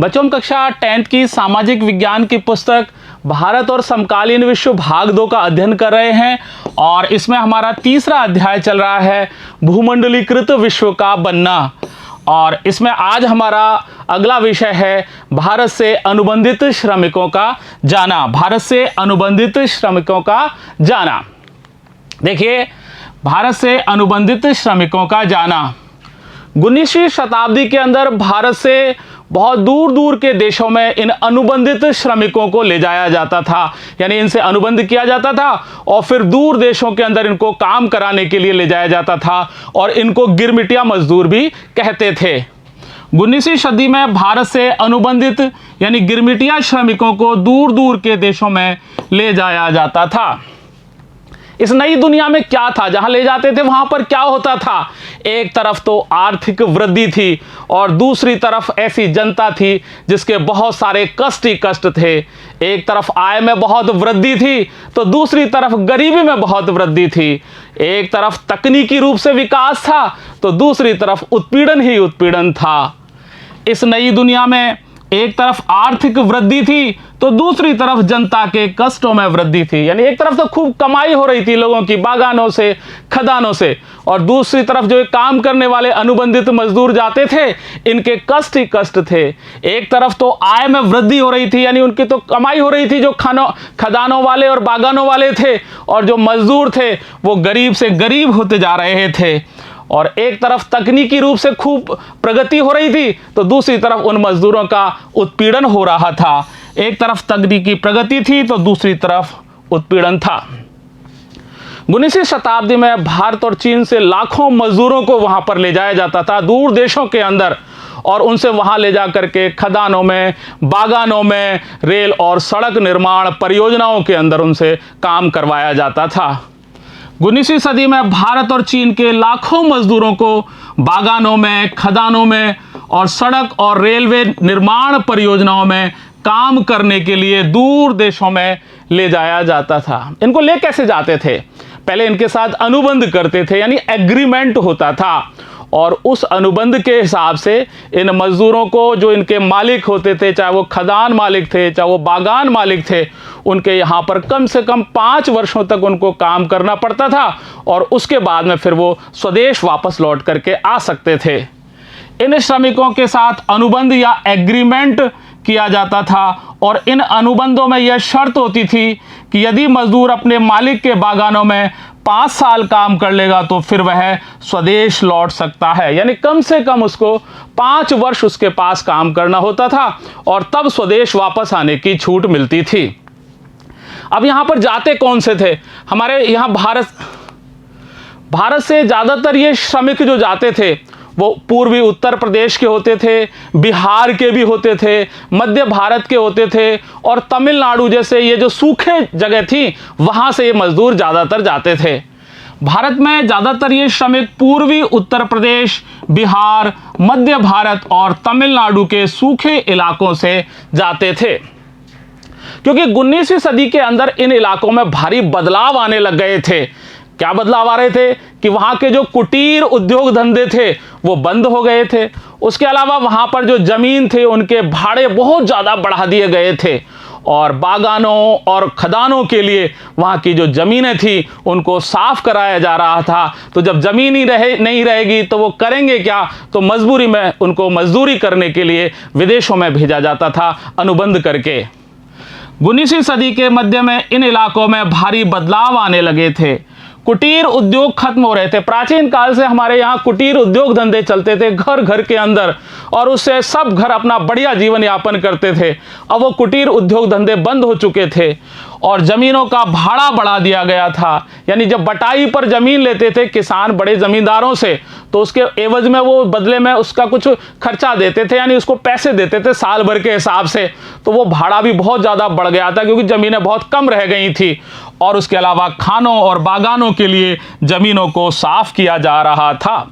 बच्चों, हम कक्षा 10th की सामाजिक विज्ञान की पुस्तक भारत और समकालीन विश्व भाग 2 का अध्ययन कर रहे हैं और इसमें हमारा तीसरा अध्याय चल रहा है भूमंडलीकृत विश्व का बनना। और इसमें आज हमारा अगला विषय है भारत से अनुबंधित श्रमिकों का जाना। भारत से अनुबंधित श्रमिकों का जाना। देखिए, भारत से अनुबंधित श्रमिकों का जाना 19वीं शताब्दी के अंदर भारत से बहुत दूर दूर के देशों में इन अनुबंधित श्रमिकों को ले जाया जाता था, यानी इनसे अनुबंध किया जाता था और फिर दूर देशों के अंदर इनको काम कराने के लिए ले जाया जाता था और इनको गिरमिटिया मजदूर भी कहते थे। 19वीं सदी में भारत से अनुबंधित यानी गिरमिटिया श्रमिकों को दूर दूर के देशों में ले जाया जाता था। इस नई दुनिया में क्या था, जहां ले जाते थे वहां पर क्या होता था? एक तरफ तो आर्थिक वृद्धि थी और दूसरी तरफ ऐसी जनता थी जिसके बहुत सारे कष्ट ही कष्ट थे। एक तरफ आय में बहुत वृद्धि थी तो दूसरी तरफ गरीबी में बहुत वृद्धि थी। एक तरफ तकनीकी रूप से विकास था तो दूसरी तरफ उत्पीड़न ही उत्पीड़न था। इस नई दुनिया में एक तरफ आर्थिक वृद्धि थी तो दूसरी तरफ जनता के कष्टों में वृद्धि थी। यानी एक तरफ तो खूब कमाई हो रही थी लोगों की बागानों से, खदानों से, और दूसरी तरफ जो काम करने वाले अनुबंधित मजदूर जाते थे इनके कष्ट ही कष्ट थे। एक तरफ तो आय में वृद्धि हो रही थी, यानी उनकी तो कमाई हो रही थी जो खदानों वाले और बागानों वाले थे, और जो मजदूर थे वो गरीब से गरीब होते जा रहे थे। और एक तरफ तकनीकी रूप से खूब प्रगति हो रही थी तो दूसरी तरफ उन मजदूरों का उत्पीड़न हो रहा था। एक तरफ तकनीकी प्रगति थी तो दूसरी तरफ उत्पीड़न था। 19वीं शताब्दी में भारत और चीन से लाखों मजदूरों को वहां पर ले जाया जाता था दूर देशों के अंदर, और उनसे वहां ले जा करके खदानों में, बागानों में, रेल और सड़क निर्माण परियोजनाओं के अंदर उनसे काम करवाया जाता था। 19वीं सदी में भारत और चीन के लाखों मजदूरों को बागानों में, खदानों में और सड़क और रेलवे निर्माण परियोजनाओं में काम करने के लिए दूर देशों में ले जाया जाता था। इनको ले कैसे जाते थे? पहले इनके साथ अनुबंध करते थे, यानी एग्रीमेंट होता था, और उस अनुबंध के हिसाब से इन मजदूरों को जो इनके मालिक होते थे, चाहे वो खदान मालिक थे, चाहे वो बागान मालिक थे, उनके यहाँ पर कम से कम 5 वर्षों तक उनको काम करना पड़ता था और उसके बाद में फिर वो स्वदेश वापस लौट करके आ सकते थे। इन श्रमिकों के साथ अनुबंध या एग्रीमेंट किया जाता था और इन अनुबंधों में यह शर्त होती थी कि यदि मजदूर अपने मालिक के बागानों में 5 साल काम कर लेगा तो फिर वह स्वदेश लौट सकता है। यानी कम से कम उसको 5 वर्ष उसके पास काम करना होता था और तब स्वदेश वापस आने की छूट मिलती थी। अब यहां पर जाते कौन से थे? हमारे यहां भारत से ज्यादातर ये श्रमिक जो जाते थे वो पूर्वी उत्तर प्रदेश के होते थे, बिहार के भी होते थे, मध्य भारत के होते थे, और तमिलनाडु जैसे ये जो सूखे जगह थी वहां से ये मजदूर ज्यादातर जाते थे। भारत में ज्यादातर ये श्रमिक पूर्वी उत्तर प्रदेश, बिहार, मध्य भारत और तमिलनाडु के सूखे इलाकों से जाते थे, क्योंकि 19वीं सदी के अंदर इन इलाकों में भारी बदलाव आने लग गए थे। क्या बदलाव आ रहे थे कि वहां के जो कुटीर उद्योग धंधे थे वो बंद हो गए थे। उसके अलावा वहां पर जो जमीन थे उनके भाड़े बहुत ज्यादा बढ़ा दिए गए थे और बागानों और खदानों के लिए वहां की जो जमीनें थी उनको साफ कराया जा रहा था। तो जब जमीन ही नहीं रहेगी तो वो करेंगे क्या? तो मजबूरी में उनको मजदूरी करने के लिए विदेशों में भेजा जाता था अनुबंध करके। 19वीं सदी के मध्य में इन इलाकों में भारी बदलाव आने लगे थे। कुटीर उद्योग खत्म हो रहे थे। प्राचीन काल से हमारे यहाँ कुटीर उद्योग धंधे चलते थे घर घर के अंदर, और उससे सब घर अपना बढ़िया जीवन यापन करते थे। अब वो कुटीर उद्योग धंधे बंद हो चुके थे और जमीनों का भाड़ा बढ़ा दिया गया था। यानी जब बटाई पर जमीन लेते थे किसान बड़े जमींदारों से, तो उसके एवज में वो बदले में उसका कुछ खर्चा देते थे, यानी उसको पैसे देते थे साल भर के हिसाब से। तो वो भाड़ा भी बहुत ज़्यादा बढ़ गया था क्योंकि ज़मीनें बहुत कम रह गई थी, और उसके अलावा खानों और बागानों के लिए ज़मीनों को साफ किया जा रहा था।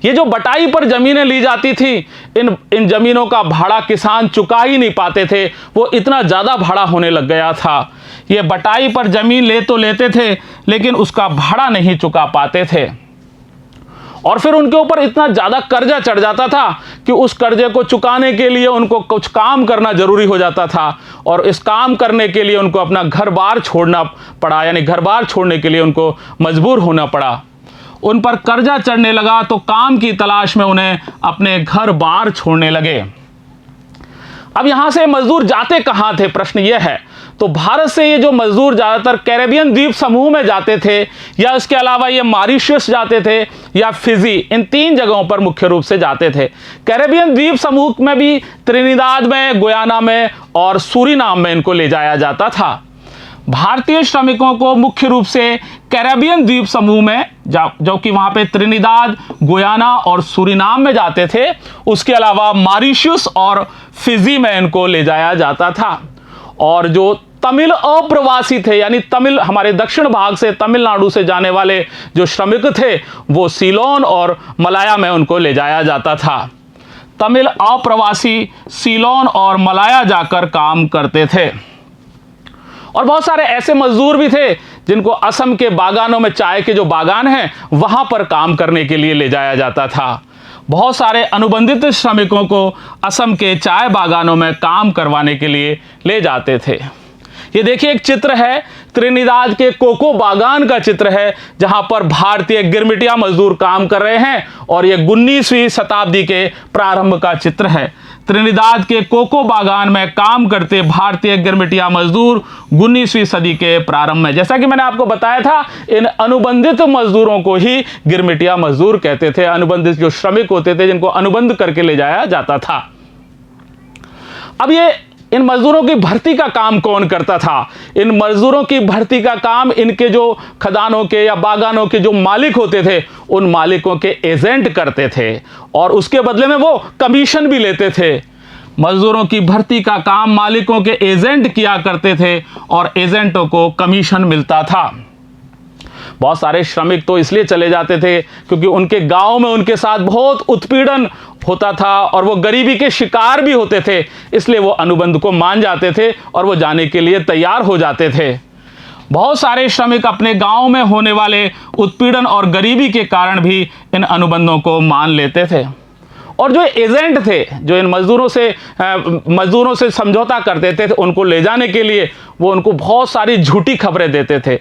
ये जो बटाई पर जमीनें ली जाती थी, इन जमीनों का भाड़ा किसान चुका ही नहीं पाते थे, वो इतना ज़्यादा भाड़ा होने लग गया था। ये बटाई पर जमीन ले तो लेते थे लेकिन उसका भाड़ा नहीं चुका पाते थे। और फिर उनके ऊपर इतना ज़्यादा कर्जा चढ़ जाता था कि उस कर्जे को चुकाने के लिए उनको कुछ काम करना जरूरी हो जाता था, और इस काम करने के लिए उनको अपना घर बार छोड़ना पड़ा, यानी घर बार छोड़ने के लिए उनको मजबूर होना पड़ा। उन पर कर्जा चढ़ने लगा तो काम की तलाश में उन्हें अपने घर बार छोड़ने लगे। अब यहां से मजदूर जाते कहां थे, प्रश्न यह है। तो भारत से ये जो मजदूर ज़्यादातर कैरेबियन द्वीप समूह में जाते थे, या इसके अलावा ये मॉरिशस जाते थे या फिजी, इन 3 जगहों पर मुख्य रूप से जाते थे। कैरेबियन द्वीप समूह में भी त्रिनिदाद में, गुयाना में और सूरीनाम में इनको ले जाया जाता था। भारतीय श्रमिकों को मुख्य रूप से कैरेबियन द्वीप समूह में, जो कि वहां पे त्रिनिदाद, गुयाना और सूरीनाम में जाते थे, उसके अलावा मॉरिशस और फिजी में इनको ले जाया जाता था। और जो तमिल अप्रवासी थे, यानी तमिल हमारे दक्षिण भाग से, तमिलनाडु से जाने वाले जो श्रमिक थे, वो सीलोन और मलाया में उनको ले जाया जाता था। तमिल अप्रवासी सीलोन और मलाया जाकर काम करते थे। और बहुत सारे ऐसे मजदूर भी थे जिनको असम के बागानों में, चाय के जो बागान हैं, वहां पर काम करने के लिए ले जाया जाता था। बहुत सारे अनुबंधित श्रमिकों को असम के चाय बागानों में काम करवाने के लिए ले जाते थे। ये देखिए, एक चित्र है त्रिनिदाद के कोको बागान का चित्र है, जहां पर भारतीय गिरमिटिया मजदूर काम कर रहे हैं, और ये 19वीं शताब्दी के प्रारंभ का चित्र है। त्रिनिदाद के कोको बागान में काम करते भारतीय गिरमिटिया मजदूर 19वीं सदी के प्रारंभ में। जैसा कि मैंने आपको बताया था, इन अनुबंधित मजदूरों को ही गिरमिटिया मजदूर कहते थे। अनुबंधित जो श्रमिक होते थे, जिनको अनुबंध करके ले जाया जाता था। अब ये इन मजदूरों की भर्ती का काम कौन करता था? इन मजदूरों की भर्ती का काम इनके जो खदानों के या बागानों के जो मालिक होते थे, उन मालिकों के एजेंट करते थे, और उसके बदले में वो कमीशन भी लेते थे। मजदूरों की भर्ती का काम मालिकों के एजेंट किया करते थे, और एजेंटों को कमीशन मिलता था। बहुत सारे श्रमिक तो इसलिए चले जाते थे क्योंकि उनके गांव में उनके साथ बहुत उत्पीड़न होता था, और वो गरीबी के शिकार भी होते थे, इसलिए वो अनुबंध को मान जाते थे और वो जाने के लिए तैयार हो जाते थे। बहुत सारे श्रमिक अपने गांव में होने वाले उत्पीड़न और गरीबी के कारण भी इन अनुबंधों को मान लेते थे। और जो एजेंट थे, जो इन मजदूरों से समझौता करते थे, उनको ले जाने के लिए वो उनको बहुत सारी झूठी खबरें देते थे।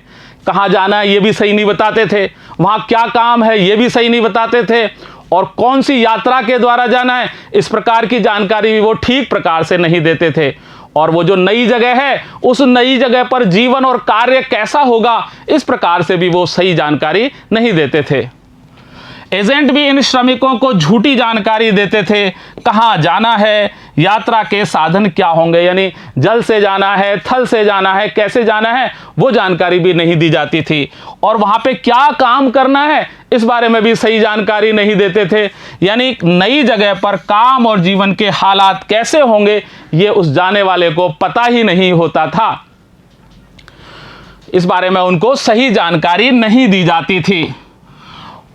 कहाँ जाना है ये भी सही नहीं बताते थे, वहाँ क्या काम है ये भी सही नहीं बताते थे, और कौन सी यात्रा के द्वारा जाना है इस प्रकार की जानकारी भी वो ठीक प्रकार से नहीं देते थे। और वो जो नई जगह है, उस नई जगह पर जीवन और कार्य कैसा होगा, इस प्रकार से भी वो सही जानकारी नहीं देते थे। एजेंट भी इन श्रमिकों को झूठी जानकारी देते थे। कहाँ जाना है, यात्रा के साधन क्या होंगे, यानी जल से जाना है, थल से जाना है, कैसे जाना है, वो जानकारी भी नहीं दी जाती थी। और वहाँ पे क्या काम करना है, इस बारे में भी सही जानकारी नहीं देते थे। यानी नई जगह पर काम और जीवन के हालात कैसे होंगे, ये उस जाने वाले को पता ही नहीं होता था। इस बारे में उनको सही जानकारी नहीं दी जाती थी।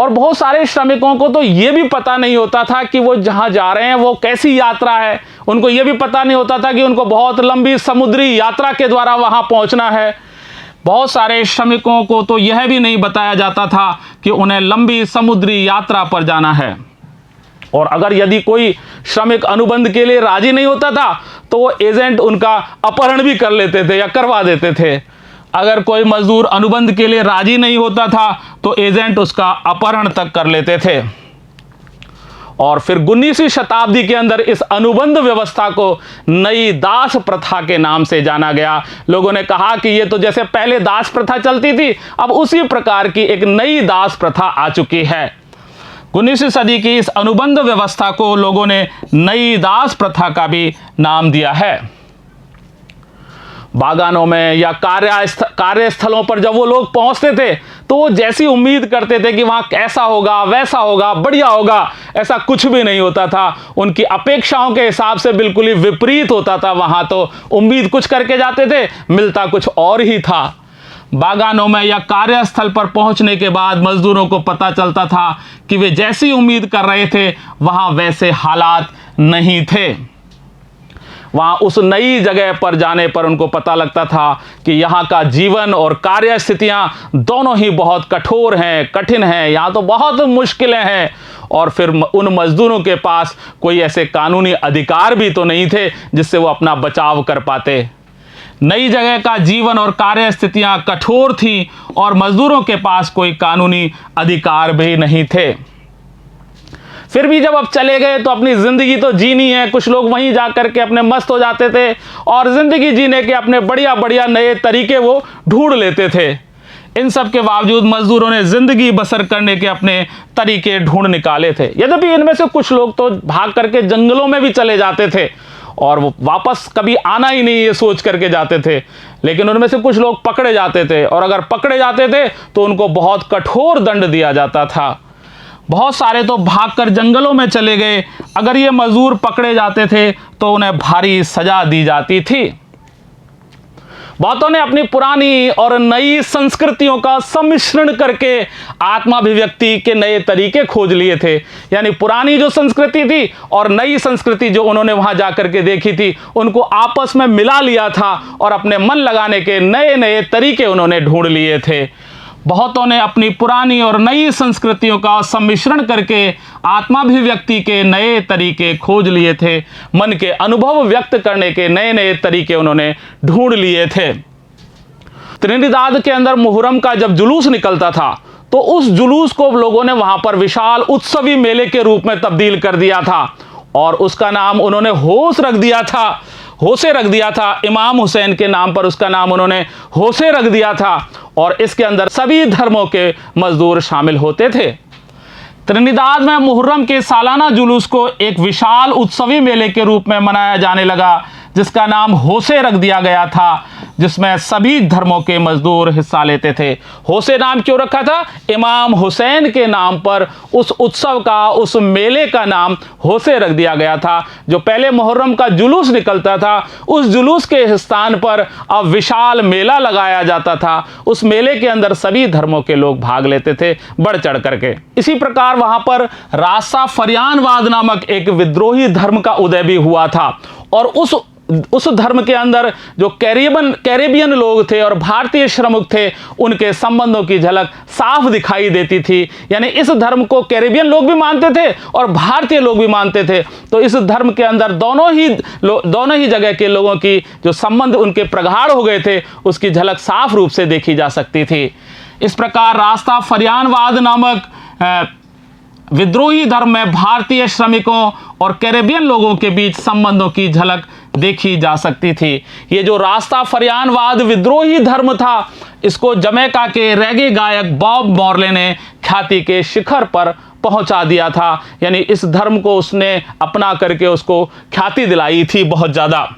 और बहुत सारे श्रमिकों को तो ये भी पता नहीं होता था कि वो जहां जा रहे हैं वो कैसी यात्रा है। उनको ये भी पता नहीं होता था कि उनको बहुत लंबी समुद्री यात्रा के द्वारा वहां पहुंचना है। बहुत सारे श्रमिकों को तो यह भी नहीं बताया जाता था कि उन्हें लंबी समुद्री यात्रा पर जाना है। और अगर यदि कोई श्रमिक अनुबंध के लिए राजी नहीं होता था, तो वो एजेंट उनका अपहरण भी कर लेते थे या करवा देते थे। अगर कोई मजदूर अनुबंध के लिए राजी नहीं होता था, तो एजेंट उसका अपहरण तक कर लेते थे। और फिर 19वीं शताब्दी के अंदर इस अनुबंध व्यवस्था को नई दास प्रथा के नाम से जाना गया। लोगों ने कहा कि ये तो जैसे पहले दास प्रथा चलती थी, अब उसी प्रकार की एक नई दास प्रथा आ चुकी है। 19वीं सदी की इस अनुबंध व्यवस्था को लोगों ने नई दास प्रथा का भी नाम दिया है। बागानों में या कार्यस्थलों पर जब वो लोग पहुंचते थे, तो वो जैसी उम्मीद करते थे कि वहां कैसा होगा, वैसा होगा, बढ़िया होगा, ऐसा कुछ भी नहीं होता था। उनकी अपेक्षाओं के हिसाब से बिल्कुल ही विपरीत होता था। वहां तो उम्मीद कुछ करके जाते थे, मिलता कुछ और ही था। बागानों में या कार्यस्थल पर पहुंचने के बाद मजदूरों को पता चलता था कि वे जैसी उम्मीद कर रहे थे, वहां वैसे हालात नहीं थे। वहाँ उस नई जगह पर जाने पर उनको पता लगता था कि यहाँ का जीवन और कार्य स्थितियाँ दोनों ही बहुत कठोर हैं, कठिन हैं, यहाँ तो बहुत मुश्किलें हैं। और फिर उन मजदूरों के पास कोई ऐसे कानूनी अधिकार भी तो नहीं थे जिससे वो अपना बचाव कर पाते। नई जगह का जीवन और कार्य स्थितियां कठोर थी और मजदूरों के पास कोई कानूनी अधिकार भी नहीं थे। फिर भी जब अब चले गए तो अपनी जिंदगी तो जीनी है। कुछ लोग वहीं जा करके अपने मस्त हो जाते थे और जिंदगी जीने के अपने बढ़िया बढ़िया नए तरीके वो ढूंढ लेते थे। इन सब के बावजूद मजदूरों ने जिंदगी बसर करने के अपने तरीके ढूंढ निकाले थे। यद्यपि इनमें से कुछ लोग तो भाग करके जंगलों में भी चले जाते थे और वो वापस कभी आना ही नहीं ये सोच करके जाते थे, लेकिन उनमें से कुछ लोग पकड़े जाते थे और अगर पकड़े जाते थे तो उनको बहुत कठोर दंड दिया जाता था। बहुत सारे तो भागकर जंगलों में चले गए। अगर ये मजदूर पकड़े जाते थे तो उन्हें भारी सजा दी जाती थी। बहुतों ने अपनी पुरानी और नई संस्कृतियों का सम्मिश्रण करके आत्माभिव्यक्ति के नए तरीके खोज लिए थे। यानी पुरानी जो संस्कृति थी और नई संस्कृति जो उन्होंने वहां जाकर के देखी थी, उनको आपस में मिला लिया था और अपने मन लगाने के नए नए तरीके उन्होंने ढूंढ लिए थे। बहुतों ने अपनी पुरानी और नई संस्कृतियों का सम्मिश्रण करके आत्माभिव्यक्ति के नए तरीके खोज लिए थे। मन के अनुभव व्यक्त करने के नए नए तरीके उन्होंने ढूंढ लिए थे। त्रिनिदाद के अंदर मुहर्रम का जब जुलूस निकलता था तो उस जुलूस को लोगों ने वहां पर विशाल उत्सवी मेले के रूप में तब्दील कर दिया था और उसका नाम उन्होंने होसे रख दिया था। इमाम हुसैन के नाम पर उसका नाम उन्होंने होसे रख दिया था और इसके अंदर सभी धर्मों के मजदूर शामिल होते थे। त्रिनिदाद में मुहर्रम के सालाना जुलूस को एक विशाल उत्सवी मेले के रूप में मनाया जाने लगा जिसका नाम होसे रख दिया गया था, जिसमें सभी धर्मों के मजदूर हिस्सा लेते थे। होसे नाम क्यों रखा था? इमाम हुसैन के नाम पर उस उत्सव का, उस मेले का नाम होसे रख दिया गया था। जो पहले मुहर्रम का जुलूस निकलता था, उस जुलूस के स्थान पर अब विशाल मेला लगाया जाता था। उस मेले के अंदर सभी धर्मों के लोग भाग लेते थे बढ़ चढ़ करके। इसी प्रकार वहां पर रास्ताफरियानवाद नामक एक विद्रोही धर्म का उदय भी हुआ था और उस धर्म के अंदर जो कैरेबियन लोग थे और भारतीय श्रमिक थे, उनके संबंधों की झलक साफ दिखाई देती थी। यानी इस धर्म को कैरेबियन लोग भी मानते थे और भारतीय लोग भी मानते थे। तो इस धर्म के अंदर दोनों ही जगह के लोगों की जो संबंध उनके प्रगाढ़ हो गए थे, उसकी झलक साफ रूप से देखी जा सकती थी। इस प्रकार रास्ताफरियानवाद नामक विद्रोही धर्म में भारतीय श्रमिकों और कैरेबियन लोगों के बीच संबंधों की झलक देखी जा सकती थी। ये जो रास्ताफरियानवाद विद्रोही धर्म था, इसको जमैका के रैगे गायक बॉब मॉर्ले ने ख्याति के शिखर पर पहुंचा दिया था। यानी इस धर्म को उसने अपना करके उसको ख्याति दिलाई थी बहुत ज़्यादा।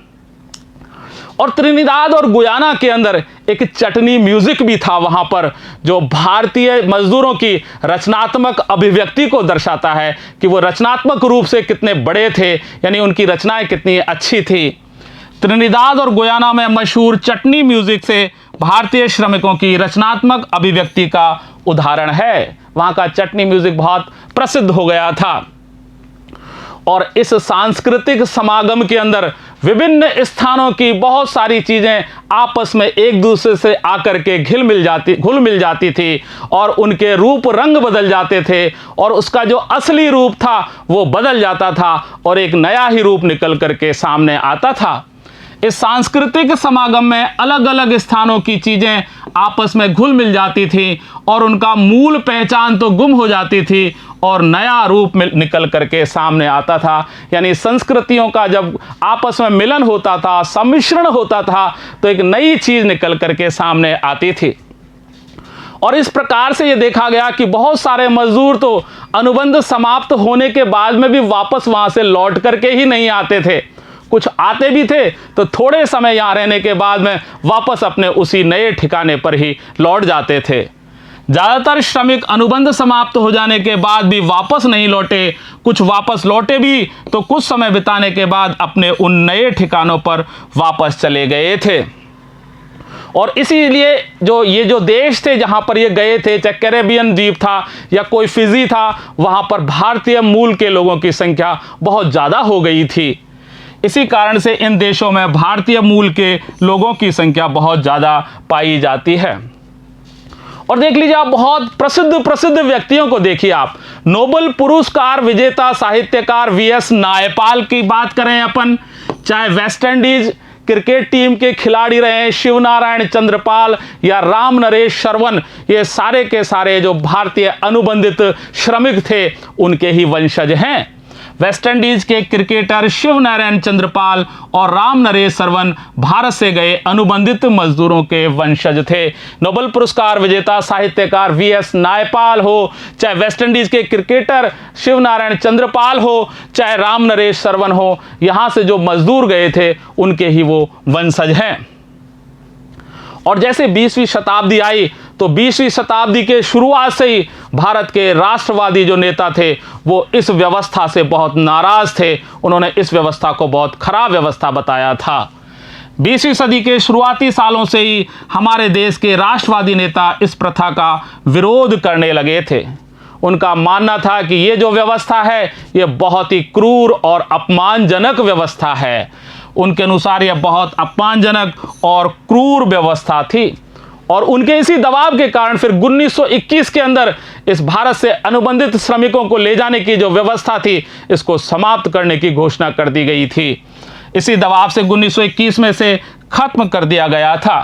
और त्रिनिदाद और गुयाना के अंदर एक चटनी म्यूजिक भी था वहां पर, जो भारतीय मजदूरों की रचनात्मक अभिव्यक्ति को दर्शाता है कि वो रचनात्मक रूप से कितने बड़े थे, यानी उनकी रचनाएं कितनी अच्छी थी। त्रिनिदाद और गुयाना में मशहूर चटनी म्यूजिक से भारतीय श्रमिकों की रचनात्मक अभिव्यक्ति का उदाहरण है। वहां का चटनी म्यूजिक बहुत प्रसिद्ध हो गया था और इस सांस्कृतिक समागम के अंदर विभिन्न स्थानों की बहुत सारी चीजें आपस में एक दूसरे से आकर के घुल मिल जाती थी और उनके रूप रंग बदल जाते थे और उसका जो असली रूप था वो बदल जाता था और एक नया ही रूप निकल करके सामने आता था। इस सांस्कृतिक समागम में अलग अलग स्थानों की चीजें आपस में घुल मिल जाती थी और उनका मूल पहचान तो गुम हो जाती थी और नया रूप में निकल करके सामने आता था। यानी संस्कृतियों का जब आपस में मिलन होता था, सम्मिश्रण होता था, तो एक नई चीज निकल करके सामने आती थी। और इस प्रकार से ये देखा गया कि बहुत सारे मजदूर तो अनुबंध समाप्त होने के बाद में भी वापस वहां से लौट करके ही नहीं आते थे। कुछ आते भी थे तो थोड़े समय यहाँ रहने के बाद में वापस अपने उसी नए ठिकाने पर ही लौट जाते थे। ज़्यादातर श्रमिक अनुबंध समाप्त हो जाने के बाद भी वापस नहीं लौटे। कुछ वापस लौटे भी तो कुछ समय बिताने के बाद अपने उन नए ठिकानों पर वापस चले गए थे। और इसीलिए ये जो देश थे जहाँ पर ये गए थे, चाहे कैरेबियन द्वीप था या कोई फिजी था, वहाँ पर भारतीय मूल के लोगों की संख्या बहुत ज़्यादा हो गई थी। इसी कारण से इन देशों में भारतीय मूल के लोगों की संख्या बहुत ज़्यादा पाई जाती है। और देख लीजिए आप, बहुत प्रसिद्ध व्यक्तियों को देखिए आप। नोबेल पुरस्कार विजेता साहित्यकार वीएस नायपाल की बात करें अपन, चाहे वेस्ट इंडीज क्रिकेट टीम के खिलाड़ी रहे शिवनारायण चंद्रपाल या राम नरेश शरवण, ये सारे के सारे जो भारतीय अनुबंधित श्रमिक थे उनके ही वंशज हैं। वेस्ट इंडीज के क्रिकेटर शिवनारायण चंद्रपाल और राम नरेश शरवण भारत से गए अनुबंधित मजदूरों के वंशज थे। नोबेल पुरस्कार विजेता साहित्यकार वीएस नायपाल हो, चाहे वेस्ट इंडीज के क्रिकेटर शिवनारायण चंद्रपाल हो, चाहे राम नरेश शरवण हो, यहां से जो मजदूर गए थे उनके ही वो वंशज हैं। और जैसे 20वीं शताब्दी आई तो 20वीं शताब्दी के शुरुआत से ही भारत के राष्ट्रवादी जो नेता थे वो इस व्यवस्था से बहुत नाराज थे। उन्होंने इस व्यवस्था को बहुत खराब व्यवस्था बताया था। 20वीं सदी के शुरुआती सालों से ही हमारे देश के राष्ट्रवादी नेता इस प्रथा का विरोध करने लगे थे। उनका मानना था कि ये जो व्यवस्था है ये बहुत ही क्रूर और अपमानजनक व्यवस्था है। उनके अनुसार यह बहुत अपमानजनक और क्रूर व्यवस्था थी और उनके इसी दबाव के कारण फिर 1921 के अंदर इस भारत से अनुबंधित श्रमिकों को ले जाने की जो व्यवस्था थी इसको समाप्त करने की घोषणा कर दी गई थी। इसी दबाव से 1921 में से खत्म कर दिया गया था।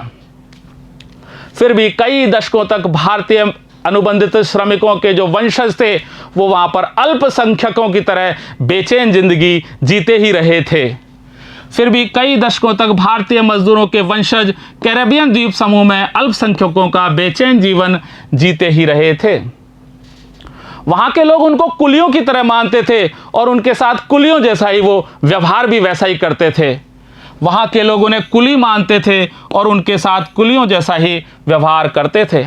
फिर भी कई दशकों तक भारतीय अनुबंधित श्रमिकों के जो वंशज थे वो वहां पर अल्पसंख्यकों की तरह बेचैन जिंदगी जीते ही रहे थे। फिर भी कई दशकों तक भारतीय मजदूरों के वंशज कैरेबियन द्वीप समूह में अल्पसंख्यकों का बेचैन जीवन जीते ही रहे थे। वहां के लोग उनको कुलियों की तरह मानते थे और उनके साथ कुलियों जैसा ही वो व्यवहार भी वैसा ही करते थे। वहां के लोग उन्हें कुली मानते थे और उनके साथ कुलियों जैसा ही व्यवहार करते थे।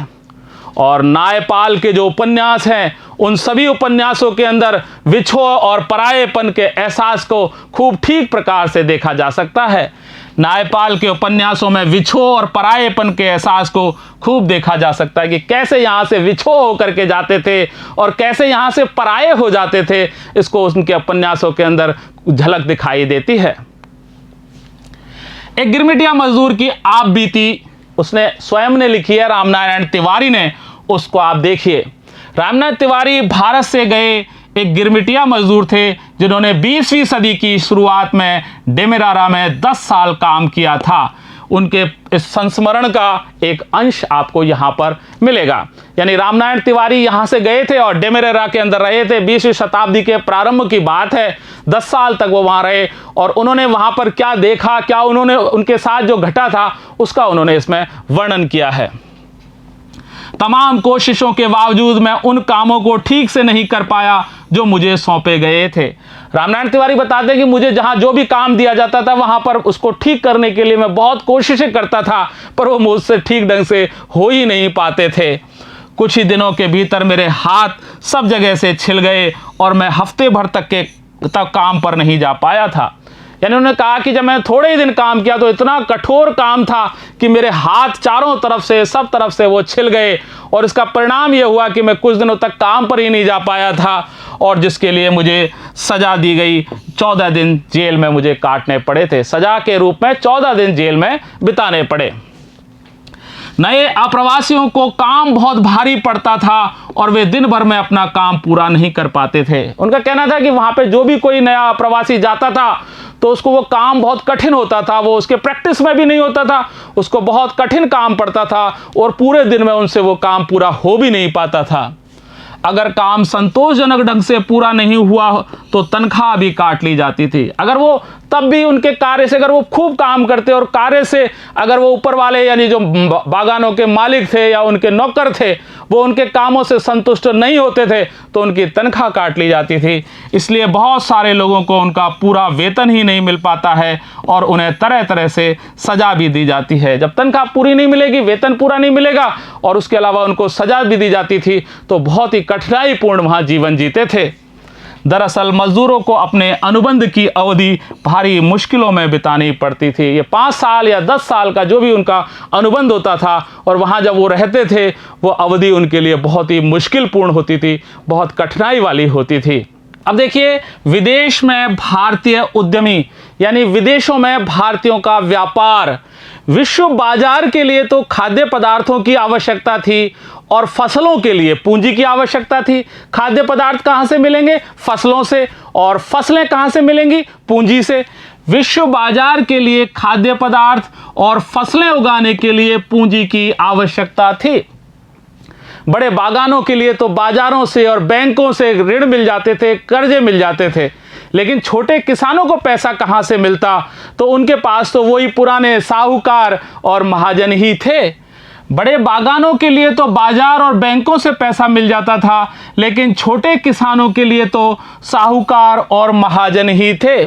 और नायपाल के जो उपन्यास हैं उन सभी उपन्यासों के अंदर विछोह और परायेपन के एहसास को खूब ठीक प्रकार से देखा जा सकता है। नायपाल के उपन्यासों में विछोह और परायेपन के एहसास को खूब देखा जा सकता है कि कैसे यहाँ से विछोह होकर के जाते थे और कैसे यहाँ से पराये हो जाते थे। इसको उनके उपन्यासों के अंदर झलक दिखाई देती है। एक गिरमिटिया मजदूर की आप बीती उसने स्वयं ने लिखी है, रामनारायण तिवारी ने। उसको आप देखिए। रामनारायण तिवारी भारत से गए एक गिरमिटिया मजदूर थे जिन्होंने 20वीं सदी की शुरुआत में डेमेरारा में 10 साल काम किया था। उनके इस संस्मरण का एक अंश आपको यहां पर मिलेगा। यानी रामनारायण तिवारी यहां से गए थे और डेमेरारा के अंदर रहे थे। 20वीं शताब्दी के प्रारंभ की बात है। 10 साल तक वो वहां रहे और उन्होंने वहां पर क्या देखा, क्या उन्होंने उनके साथ जो घटा था उसका उन्होंने इसमें वर्णन किया है। तमाम कोशिशों के बावजूद मैं उन कामों को ठीक से नहीं कर पाया जो मुझे सौंपे गए थे। रामनारायण तिवारी बताते हैं कि मुझे जहां जो भी काम दिया जाता था वहां पर उसको ठीक करने के लिए मैं बहुत कोशिशें करता था, पर वो मुझसे ठीक ढंग से हो ही नहीं पाते थे। कुछ ही दिनों के भीतर मेरे हाथ सब जगह से छिल गए और मैं हफ्ते भर तक काम पर नहीं जा पाया था। यानी उन्होंने कहा कि जब मैं थोड़े ही दिन काम किया तो इतना कठोर काम था कि मेरे हाथ चारों तरफ से सब तरफ से वो छिल गए और इसका परिणाम ये हुआ कि मैं कुछ दिनों तक काम पर ही नहीं जा पाया था और जिसके लिए मुझे सजा दी गई। 14 दिन जेल में मुझे काटने पड़े थे। सजा के रूप में 14 दिन जेल में बिताने पड़े। नए अप्रवासियों को काम बहुत भारी पड़ता था और वे दिन भर में अपना काम पूरा नहीं कर पाते थे। उनका कहना था कि वहां पे जो भी कोई नया अप्रवासी जाता था तो उसको वो काम बहुत कठिन होता था, वो उसके प्रैक्टिस में भी नहीं होता था, उसको बहुत कठिन काम पड़ता था और पूरे दिन में उनसे वो काम पूरा हो भी नहीं पाता था। अगर काम संतोषजनक ढंग से पूरा नहीं हुआ तो तनख्वाह भी काट ली जाती थी। अगर वो तब भी उनके कार्य से अगर वो खूब काम करते और कार्य से अगर वो ऊपर वाले यानी जो बागानों के मालिक थे या उनके नौकर थे वो उनके कामों से संतुष्ट नहीं होते थे तो उनकी तनख्वाह काट ली जाती थी। इसलिए बहुत सारे लोगों को उनका पूरा वेतन ही नहीं मिल पाता है और उन्हें तरह तरह से सजा भी दी जाती है। जब तनख्वाह पूरी नहीं मिलेगी, वेतन पूरा नहीं मिलेगा और उसके अलावा उनको सजा भी दी जाती थी तो बहुत ही कठिनाईपूर्ण वहां जीवन जीते थे। दरअसल मजदूरों को अपने अनुबंध की अवधि भारी मुश्किलों में बितानी पड़ती थी। ये 5 साल या 10 साल का जो भी उनका अनुबंध होता था और वहाँ जब वो रहते थे वो अवधि उनके लिए बहुत ही मुश्किलपूर्ण होती थी, बहुत कठिनाई वाली होती थी। अब देखिए, विदेश में भारतीय उद्यमी यानी विदेशों में भारतीयों का व्यापार। विश्व बाजार के लिए तो खाद्य पदार्थों की आवश्यकता थी और फसलों के लिए पूंजी की आवश्यकता थी। खाद्य पदार्थ कहाँ से मिलेंगे? फसलों से। और फसलें कहाँ से मिलेंगी? पूंजी से। विश्व बाजार के लिए खाद्य पदार्थ और फसलें उगाने के लिए पूंजी की आवश्यकता थी। बड़े बागानों के लिए तो बाजारों से और बैंकों से ऋण मिल जाते थे, कर्जे मिल जाते थे, लेकिन छोटे किसानों को पैसा कहाँ से मिलता? तो उनके पास तो वही पुराने साहूकार और महाजन ही थे। बड़े बागानों के लिए तो बाजार और बैंकों से पैसा मिल जाता था, लेकिन छोटे किसानों के लिए तो साहूकार और महाजन ही थे।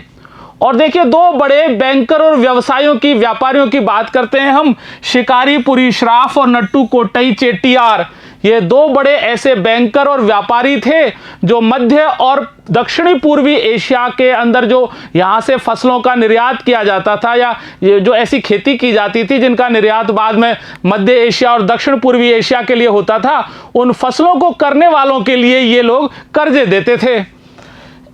और देखिए, दो बड़े बैंकर और व्यवसायों की व्यापारियों की बात करते हैं हम, शिकारीपुरी श्राफ और नट्टू कोट्टई चेट्टियार। ये दो बड़े ऐसे बैंकर और व्यापारी थे जो मध्य और दक्षिणी पूर्वी एशिया के अंदर जो यहाँ से फसलों का निर्यात किया जाता था, या ये जो ऐसी खेती की जाती थी जिनका निर्यात बाद में मध्य एशिया और दक्षिण पूर्वी एशिया के लिए होता था, उन फसलों को करने वालों के लिए ये लोग कर्जे देते थे।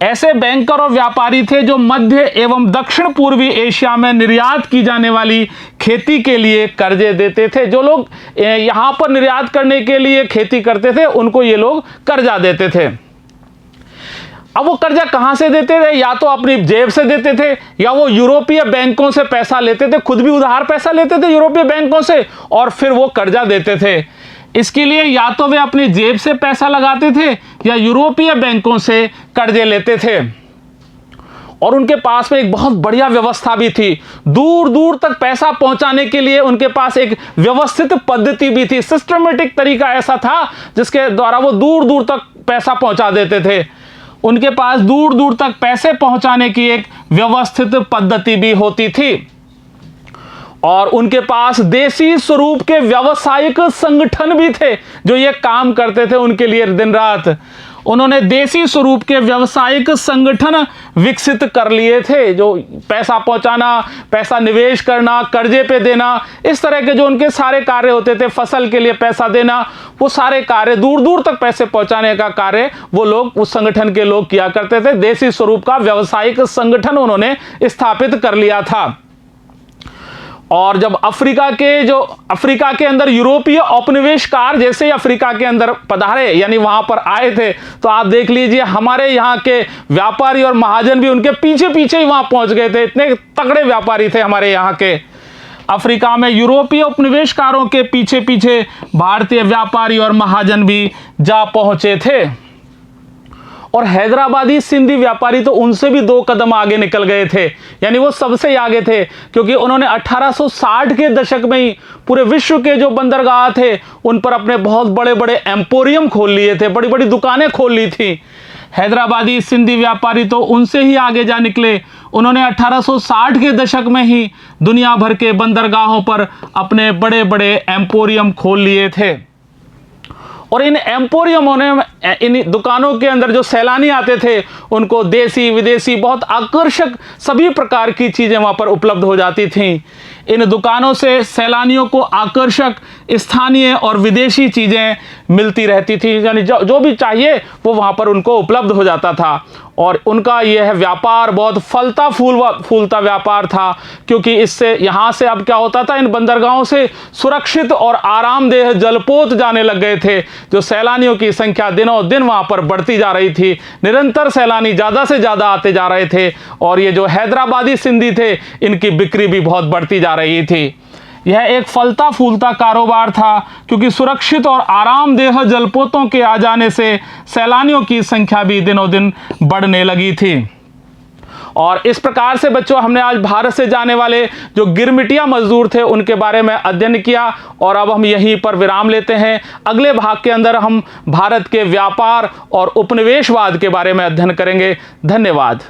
ऐसे बैंकर और व्यापारी थे जो मध्य एवं दक्षिण पूर्वी एशिया में निर्यात की जाने वाली खेती के लिए कर्जे देते थे। जो लोग यहाँ पर निर्यात करने के लिए खेती करते थे, उनको ये लोग कर्जा देते थे। अब वो कर्जा कहाँ से देते थे? या तो अपनी जेब से देते थे, या वो यूरोपीय बैंकों से पैसा लेते थे, खुद भी उधार पैसा लेते थे यूरोपीय बैंकों से, और फिर वो कर्जा देते थे। इसके लिए या तो वे अपनी जेब से पैसा लगाते थे या यूरोपीय बैंकों से कर्जे लेते थे। और उनके पास में एक बहुत बढ़िया व्यवस्था भी थी। दूर दूर तक पैसा पहुंचाने के लिए उनके पास एक व्यवस्थित पद्धति भी थी। सिस्टमेटिक तरीका ऐसा था जिसके द्वारा वो दूर दूर तक पैसा पहुंचा देते थे। उनके पास दूर दूर तक पैसे पहुंचाने की एक व्यवस्थित पद्धति भी होती थी। और उनके पास देसी स्वरूप के व्यावसायिक संगठन भी थे जो ये काम करते थे उनके लिए दिन रात। उन्होंने देसी स्वरूप के व्यावसायिक संगठन विकसित कर लिए थे, जो पैसा पहुंचाना, पैसा निवेश करना, कर्जे पे देना, इस तरह के जो उनके सारे कार्य होते थे, फसल के लिए पैसा देना, वो सारे कार्य, दूर दूर तक पैसे पहुंचाने का कार्य वो लोग, उस संगठन के लोग किया करते थे। देसी स्वरूप का व्यावसायिक संगठन उन्होंने स्थापित कर लिया था। और जब अफ्रीका के अंदर यूरोपीय औपनिवेशकार जैसे ही अफ्रीका के अंदर पधारे, यानी वहां पर आए थे, तो आप देख लीजिए हमारे यहाँ के व्यापारी और महाजन भी उनके पीछे पीछे ही वहां पहुंच गए थे। इतने तगड़े व्यापारी थे हमारे यहाँ के। अफ्रीका में यूरोपीय उपनिवेशकारों के पीछे पीछे भारतीय व्यापारी और महाजन भी जा पहुंचे थे। और हैदराबादी सिंधी व्यापारी तो उनसे भी 2 कदम आगे निकल गए थे, यानी वो सबसे आगे थे, क्योंकि उन्होंने 1860 के दशक में ही पूरे विश्व के जो बंदरगाह थे उन पर अपने बहुत बड़े बड़े एम्पोरियम खोल लिए थे, बड़ी बड़ी दुकानें खोल ली थी। हैदराबादी सिंधी व्यापारी तो उनसे ही आगे जा निकले। उन्होंने 1860 के दशक में ही दुनिया भर के बंदरगाहों पर अपने बड़े बड़े एम्पोरियम खोल लिए थे। और इन एम्पोरियमों ने, इन दुकानों के अंदर जो सैलानी आते थे उनको देसी विदेशी बहुत आकर्षक सभी प्रकार की चीज़ें वहाँ पर उपलब्ध हो जाती थीं। इन दुकानों से सैलानियों को आकर्षक स्थानीय और विदेशी चीज़ें मिलती रहती थी, यानी जो भी चाहिए वो वहाँ पर उनको उपलब्ध हो जाता था। और उनका यह व्यापार बहुत फलता फूलता व्यापार था, क्योंकि इससे यहाँ से अब क्या होता था, इन बंदरगाहों से सुरक्षित और आरामदेह जलपोत जाने लग गए थे। जो सैलानियों की संख्या दिनों दिन वहाँ पर बढ़ती जा रही थी, निरंतर सैलानी ज़्यादा से ज़्यादा आते जा रहे थे, और ये जो हैदराबादी सिंधी थे इनकी बिक्री भी बहुत बढ़ती जा रही थी। यह एक फलता फूलता कारोबार था, क्योंकि सुरक्षित और आरामदेह जलपोतों के आ जाने से सैलानियों की संख्या भी दिनों दिन बढ़ने लगी थी। और इस प्रकार से बच्चों, हमने आज भारत से जाने वाले जो गिरमिटिया मजदूर थे उनके बारे में अध्ययन किया, और अब हम यहीं पर विराम लेते हैं। अगले भाग के अंदर हम भारत के व्यापार और उपनिवेशवाद के बारे में अध्ययन करेंगे। धन्यवाद।